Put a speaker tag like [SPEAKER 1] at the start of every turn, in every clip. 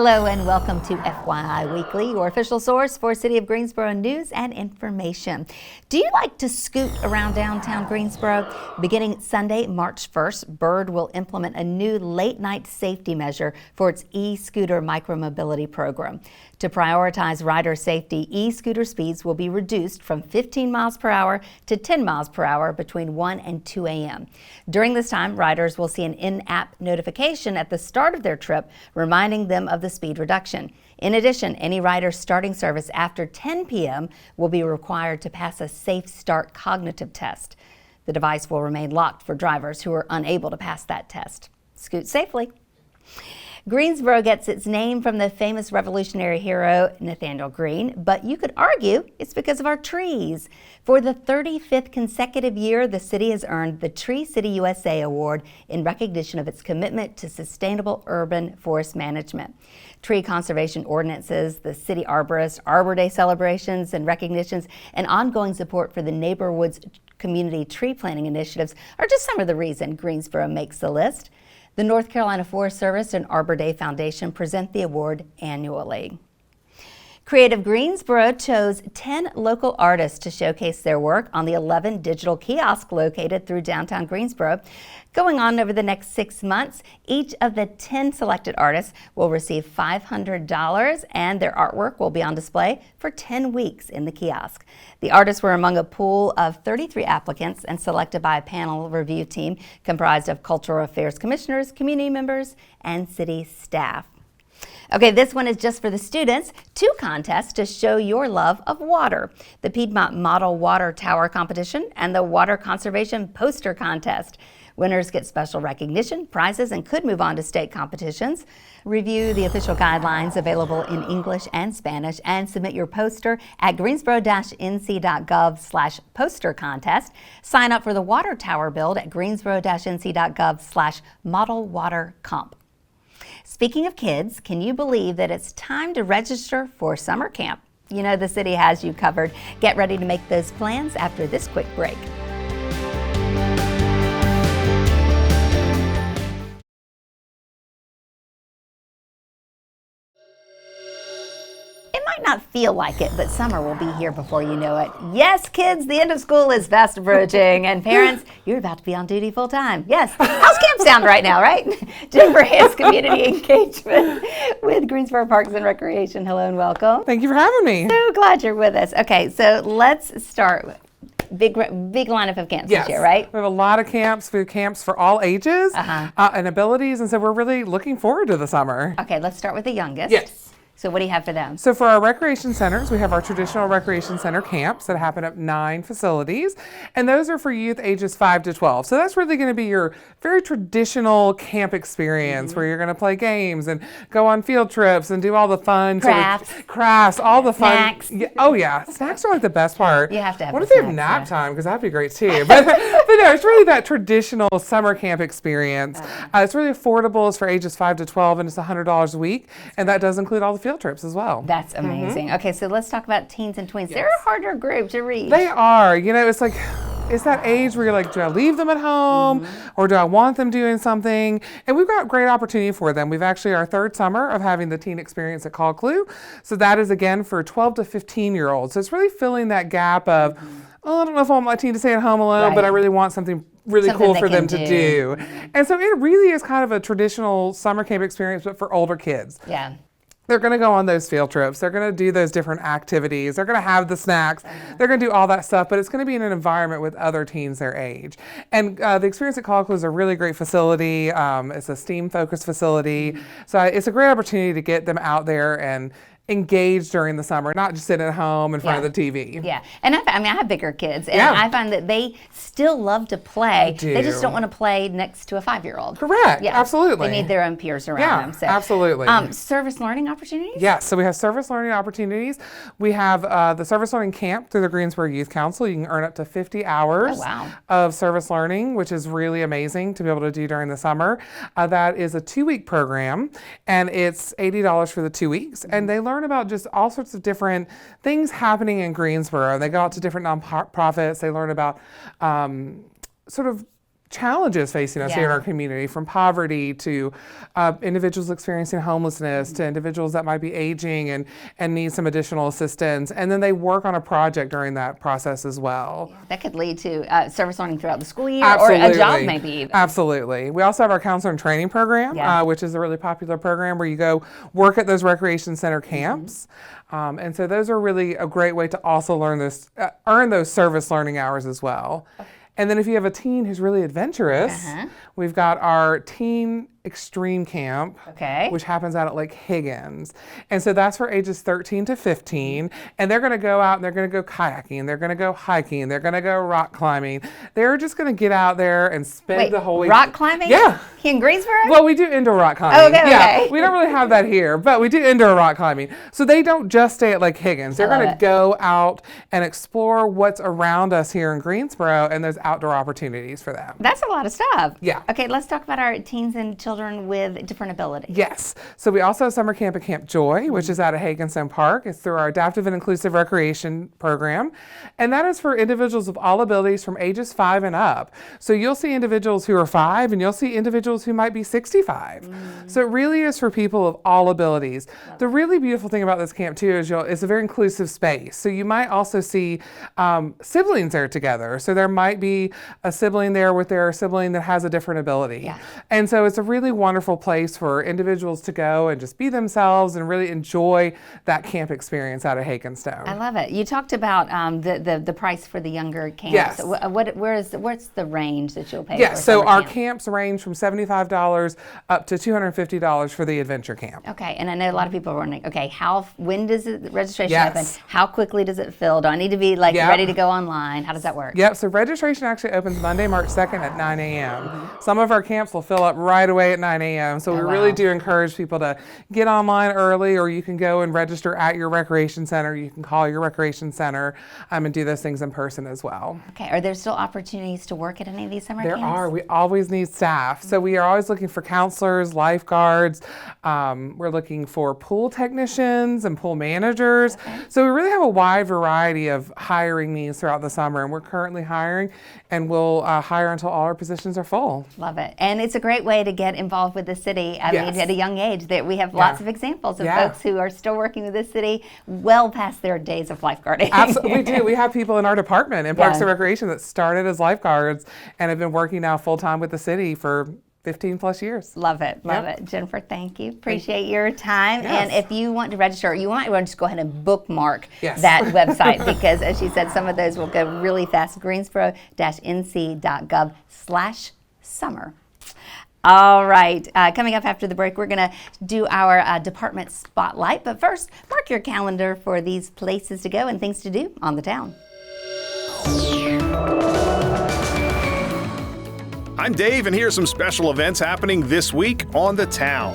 [SPEAKER 1] Hello and welcome to FYI Weekly, your official source for City of Greensboro news and information. Do you like to scoot around downtown Greensboro? Beginning Sunday, March 1st, Bird will implement a new late-night safety measure for its e-scooter micromobility program. To prioritize rider safety, e-scooter speeds will be reduced from 15 miles per hour to 10 miles per hour between 1 and 2 a.m. During this time, riders will see an in-app notification at the start of their trip reminding them of the speed reduction. In addition, any rider starting service after 10 p.m. will be required to pass a Safe Start cognitive test. The device will remain locked for drivers who are unable to pass that test. Scoot safely. Greensboro gets its name from the famous Revolutionary hero Nathaniel Greene, but you could argue it's because of our trees. For the 35th consecutive year, the city has earned the Tree City USA Award in recognition of its commitment to sustainable urban forest management. Tree conservation ordinances, the city arborist, Arbor Day celebrations and recognitions, and ongoing support for the Neighborhoods community tree planting initiatives are just some of the reasons Greensboro makes the list. The North Carolina Forest Service and Arbor Day Foundation present the award annually. Creative Greensboro chose 10 local artists to showcase their work on the 11 digital kiosks located through downtown Greensboro. Going on over the next 6 months, each of the 10 selected artists will receive $500 and their artwork will be on display for 10 weeks in the kiosk. The artists were among a pool of 33 applicants and selected by a panel review team comprised of cultural affairs commissioners, community members, and city staff. Okay, this one is just for the students. 2 contests to show your love of water. The Piedmont Model Water Tower Competition and the Water Conservation Poster Contest. Winners get special recognition, prizes, and could move on to state competitions. Review the official guidelines available in English and Spanish and submit your poster at greensboro-nc.gov/poster contest. Sign up for the water tower build at greensboro-nc.gov/model water comp. Speaking of kids, can you believe that it's time to register for summer camp? You know the city has you covered. Get ready to make those plans after this quick break. It might not feel like it, but summer will be here before you know it. Yes, kids, the end of school is fast approaching, and parents, you're about to be on duty full time. Yes, how's camp sound right now, right? Jennifer Hayes, Community Engagement with Greensboro Parks and Recreation. Hello and welcome.
[SPEAKER 2] Thank you for having me.
[SPEAKER 1] So glad you're with us. Okay, so let's start with big lineup of camps this year, right?
[SPEAKER 2] We have a lot of camps, food camps for all ages and abilities, and so we're really looking forward to the summer.
[SPEAKER 1] Okay, let's start with the youngest.
[SPEAKER 2] Yes.
[SPEAKER 1] So what do you have for them?
[SPEAKER 2] So for our recreation centers, we have our traditional recreation center camps that happen at 9 facilities, and those are for youth ages 5 to 12. So that's really going to be your very traditional camp experience where you're going to play games and go on field trips and do all the fun crafts, all the fun.
[SPEAKER 1] Snacks.
[SPEAKER 2] Yeah, oh yeah, snacks are like the best part.
[SPEAKER 1] You have to have.
[SPEAKER 2] What if they have nap time? Because that'd be great too. But no, it's really that traditional summer camp experience. It's really affordable. It's for ages 5 to 12, and it's $100 a week, and that does include all the field trips as well.
[SPEAKER 1] That's amazing. Okay, so let's talk about teens and tweens. They're a harder group to reach.
[SPEAKER 2] They are. You know, it's like, it's that age where you're like, do I leave them at home or do I want them doing something? And we've got great opportunity for them. We've actually our 3rd summer of having the teen experience at Call Clue. So that is again for 12 to 15-year-olds. So it's really filling that gap of, oh, I don't know if I want my teen to stay at home alone, but I really want something really cool for them to do. And so it really is kind of a traditional summer camp experience, but for older kids.
[SPEAKER 1] Yeah.
[SPEAKER 2] They're going to go on those field trips. They're going to do those different activities. They're going to have the snacks. They're going to do all that stuff, but it's going to be in an environment with other teens their age. And the experience at Call Clue is a really great facility. It's a STEAM-focused facility. So it's a great opportunity to get them out there and engaged during the summer, not just sitting at home in front of the TV.
[SPEAKER 1] Yeah, and I have bigger kids, and I find that they still love to play. They just don't want to play next to a 5-year-old.
[SPEAKER 2] Correct, absolutely.
[SPEAKER 1] They need their own peers around them. So.
[SPEAKER 2] Absolutely.
[SPEAKER 1] Service learning opportunities?
[SPEAKER 2] Yes, so we have service learning opportunities. We have the service learning camp through the Greensboro Youth Council. You can earn up to 50 hours of service learning, which is really amazing to be able to do during the summer. That is a 2-week program, and it's $80 for the 2 weeks, and they learn about just all sorts of different things happening in Greensboro. They go out to different nonprofits. They learn about sort of challenges facing us here in our community, from poverty to individuals experiencing homelessness to individuals that might be aging and need some additional assistance. And then they work on a project during that process as well.
[SPEAKER 1] That could lead to service learning throughout the school year
[SPEAKER 2] Absolutely.
[SPEAKER 1] or a job maybe even.
[SPEAKER 2] Absolutely. We also have our counselor and training program, which is a really popular program where you go work at those recreation center camps. And so those are really a great way to also learn this, earn those service learning hours as well. And then if you have a teen who's really adventurous, we've got our teen extreme camp, which happens out at Lake Higgins. And so that's for ages 13 to 15. And they're going to go out and they're going to go kayaking, they're going to go hiking, they're going to go rock climbing. They're just going to get out there and spend the whole week.
[SPEAKER 1] Rock climbing?
[SPEAKER 2] Yeah.
[SPEAKER 1] In Greensboro?
[SPEAKER 2] Well, we do indoor rock climbing.
[SPEAKER 1] Okay.
[SPEAKER 2] We don't really have that here, but we do indoor rock climbing. So they don't just stay at Lake Higgins. They're going to go out and explore what's around us here in Greensboro and those outdoor opportunities for them.
[SPEAKER 1] That's a lot of stuff.
[SPEAKER 2] Yeah.
[SPEAKER 1] Okay, let's talk about our teens and children with different abilities.
[SPEAKER 2] Yes. So we also have summer camp at Camp Joy, which is out at Higginson Park. It's through our Adaptive and Inclusive Recreation program. And that is for individuals of all abilities from ages 5 and up. So you'll see individuals who are 5 and you'll see individuals who might be 65. So it really is for people of all abilities. The really beautiful thing about this camp too is it's a very inclusive space. So you might also see siblings there together. So there might be a sibling there with their sibling that has a different ability. And so it's a really wonderful place for individuals to go and just be themselves and really enjoy that camp experience out of Hakenstone.
[SPEAKER 1] I love it. You talked about the price for the younger camps.
[SPEAKER 2] Yes.
[SPEAKER 1] What's the range that you'll pay?
[SPEAKER 2] Yes,
[SPEAKER 1] for
[SPEAKER 2] so our
[SPEAKER 1] camp?
[SPEAKER 2] camps range from $75 up to $250 for the adventure camp.
[SPEAKER 1] Okay, and I know a lot of people are wondering, okay, when does the registration
[SPEAKER 2] Yes.
[SPEAKER 1] open? How quickly does it fill? Do I need to be ready to go online? How does that work?
[SPEAKER 2] Yep, so registration actually opens Monday, March 2nd at 9 a.m. Some of our camps will fill up right away at 9 a.m. So we really do encourage people to get online early, or you can go and register at your recreation center. You can call your recreation center and do those things in person as well.
[SPEAKER 1] Okay, are there still opportunities to work at any of these summer camps?
[SPEAKER 2] There are. We always need staff. So we are always looking for counselors, lifeguards. We're looking for pool technicians and pool managers. So we really have a wide variety of hiring needs throughout the summer, and we're currently hiring, and we'll hire until all our positions are full.
[SPEAKER 1] Love it. And it's a great way to get involved with the city. I mean, at a young age, that we have lots of examples of folks who are still working with the city well past their days of lifeguarding.
[SPEAKER 2] Absolutely, we do. We have people in our department in Parks and Recreation that started as lifeguards and have been working now full time with the city for 15 plus years.
[SPEAKER 1] Love it. Love it. Jennifer, thank you. Appreciate your time.
[SPEAKER 2] Yes.
[SPEAKER 1] And if you want to register, you might want to just go ahead and bookmark that website because, as she said, some of those will go really fast. Greensboro-nc.gov/summer. All right, coming up after the break, we're going to do our department spotlight. But first, mark your calendar for these places to go and things to do on the town.
[SPEAKER 3] I'm Dave, and here's some special events happening this week on the town.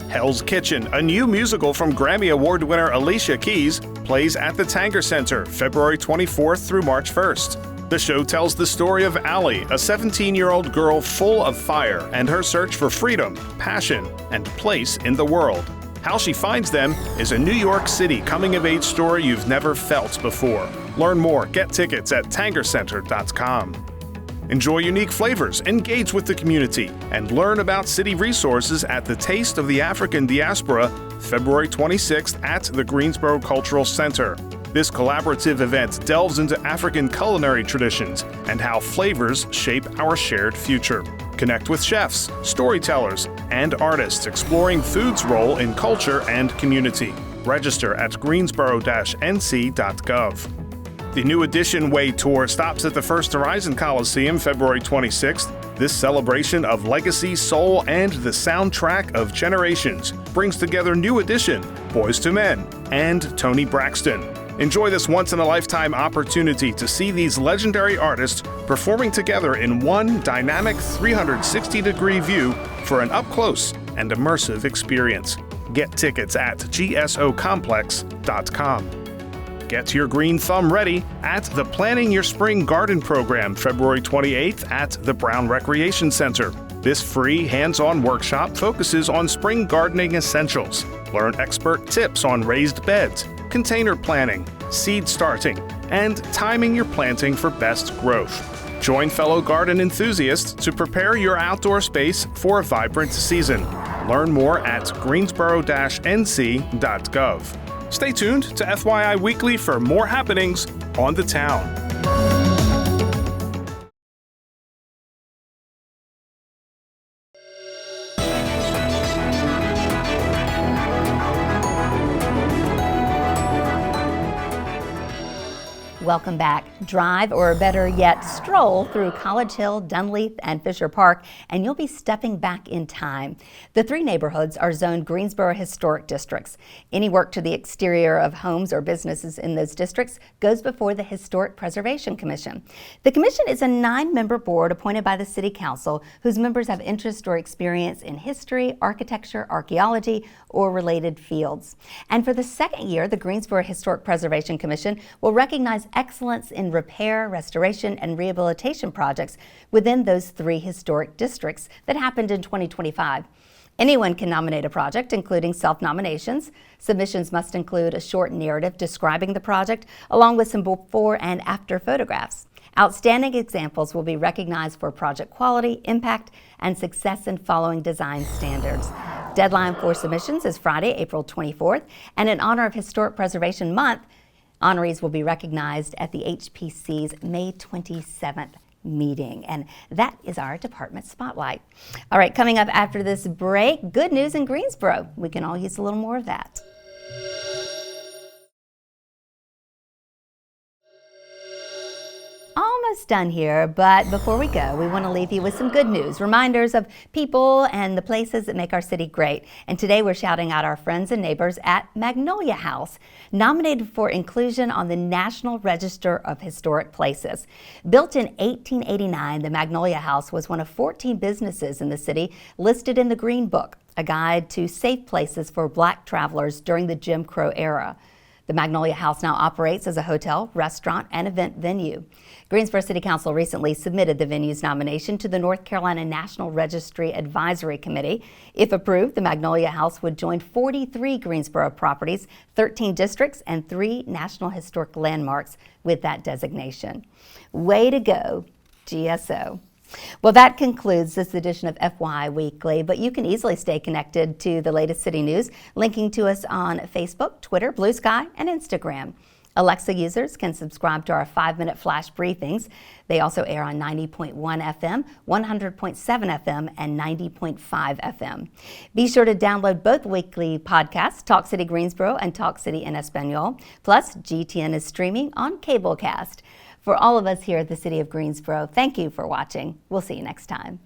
[SPEAKER 3] Hell's Kitchen, a new musical from Grammy Award winner Alicia Keys, plays at the Tanger Center February 24th through March 1st. The show tells the story of Allie, a 17-year-old girl full of fire and her search for freedom, passion, and place in the world. How she finds them is a New York City coming-of-age story you've never felt before. Learn more, get tickets at tangercenter.com. Enjoy unique flavors, engage with the community, and learn about city resources at the Taste of the African Diaspora, February 26th at the Greensboro Cultural Center. This collaborative event delves into African culinary traditions and how flavors shape our shared future. Connect with chefs, storytellers, and artists exploring food's role in culture and community. Register at greensboro-nc.gov. The New Edition Way Tour stops at the First Horizon Coliseum February 26th. This celebration of legacy, soul, and the soundtrack of generations brings together New Edition, Boyz II Men, and Toni Braxton. Enjoy this once-in-a-lifetime opportunity to see these legendary artists performing together in one dynamic 360-degree view for an up-close and immersive experience. Get tickets at gsocomplex.com. Get your green thumb ready at the Planning Your Spring Garden program February 28th at the Brown Recreation Center. This free hands-on workshop focuses on spring gardening essentials. Learn expert tips on raised beds, container planning, seed starting, and timing your planting for best growth. Join fellow garden enthusiasts to prepare your outdoor space for a vibrant season. Learn more at greensboro-nc.gov. Stay tuned to FYI Weekly for more happenings on the town.
[SPEAKER 1] Welcome back. Drive, or better yet, stroll through College Hill, Dunleith, and Fisher Park, and you'll be stepping back in time. The three neighborhoods are zoned Greensboro Historic Districts. Any work to the exterior of homes or businesses in those districts goes before the Historic Preservation Commission. The commission is a 9-member board appointed by the City Council, whose members have interest or experience in history, architecture, archaeology, or related fields. And for the second year, the Greensboro Historic Preservation Commission will recognize excellence in repair, restoration, and rehabilitation projects within those 3 historic districts that happened in 2025. Anyone can nominate a project, including self-nominations. Submissions must include a short narrative describing the project, along with some before and after photographs. Outstanding examples will be recognized for project quality, impact, and success in following design standards. Deadline for submissions is Friday, April 24th, and in honor of Historic Preservation Month, honorees will be recognized at the HPC's May 27th meeting. And that is our department spotlight. All right, coming up after this break, good news in Greensboro. We can all use a little more of that. Almost done here, but before we go, we want to leave you with some good news, reminders of people and the places that make our city great. And today we're shouting out our friends and neighbors at Magnolia House, nominated for inclusion on the National Register of Historic Places. Built in 1889, the Magnolia House was one of 14 businesses in the city listed in the Green Book, a guide to safe places for Black travelers during the Jim Crow era. The Magnolia House now operates as a hotel, restaurant, and event venue. Greensboro City Council recently submitted the venue's nomination to the North Carolina National Registry Advisory Committee. If approved, the Magnolia House would join 43 Greensboro properties, 13 districts, and 3 National Historic Landmarks with that designation. Way to go, GSO. Well, that concludes this edition of FYI Weekly, but you can easily stay connected to the latest city news, linking to us on Facebook, Twitter, Blue Sky, and Instagram. Alexa users can subscribe to our 5-minute flash briefings. They also air on 90.1 FM, 100.7 FM, and 90.5 FM. Be sure to download both weekly podcasts, Talk City Greensboro and Talk City in Espanol. Plus, GTN is streaming on Cablecast. For all of us here at the City of Greensboro, thank you for watching. We'll see you next time.